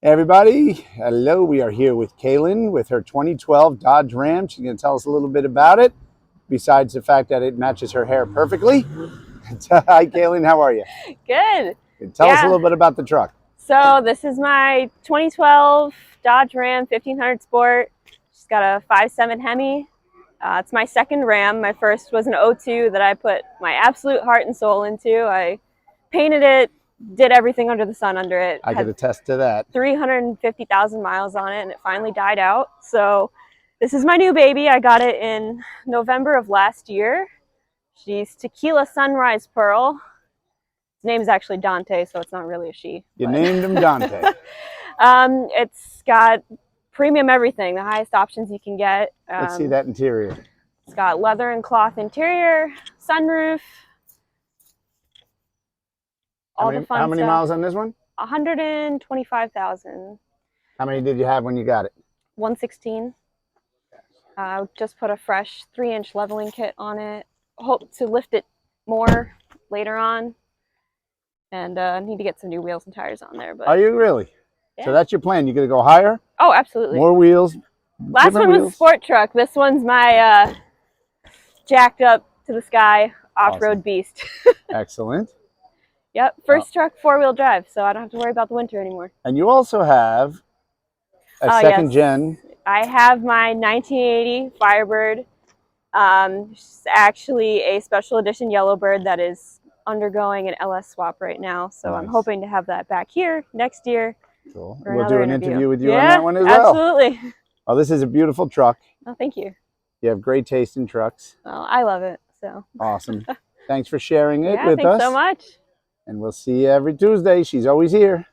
Hey everybody, hello. We are here with Kaylan with her 2012 Dodge Ram. She's going to tell us a little bit about it, besides the fact that it matches her hair perfectly. Hi, Kaylan. How are you? Good. Tell us a Yeah. little bit about the truck. So this is my 2012 Dodge Ram 1500 Sport. She's got a 5.7 Hemi. It's my second Ram. My first was an '02 that I put my absolute heart and soul into. I painted it, did everything under the sun under it. I could Had attest to that. 350,000 miles on it, and it finally died out. So this is my new baby. I got it in November of last year. She's Tequila Sunrise Pearl. His name is actually Dante, so it's not really a she. You named him Dante. It's got premium everything, the highest options you can get. Let's see that interior. It's got leather and cloth interior, sunroof, all the fun How many stuff. miles on this one? 125,000. How many did you have when you got it? 116. Just put a fresh 3-inch leveling kit on it. Hope to lift it more later on. And need to get some new wheels and tires on there. But Are you really? yeah. So that's your plan. You're going to go higher? Oh, absolutely. More wheels? Last one was a sport truck. This one's my jacked up to the sky off-road beast. Excellent. Yep, first truck 4-wheel drive, so I don't have to worry about the winter anymore. And you also have a second gen. I have my 1980 Firebird. It's actually a special edition Yellowbird that is undergoing an LS swap right now, so nice. I'm hoping to have that back here next year. Cool. We'll do an interview with you on that one as well. Absolutely. Oh, this is a beautiful truck. Oh, thank you. You have great taste in trucks. Well, I love it. So awesome. Thanks for sharing it with us. Thanks so much. And we'll see you every Tuesday. She's always here.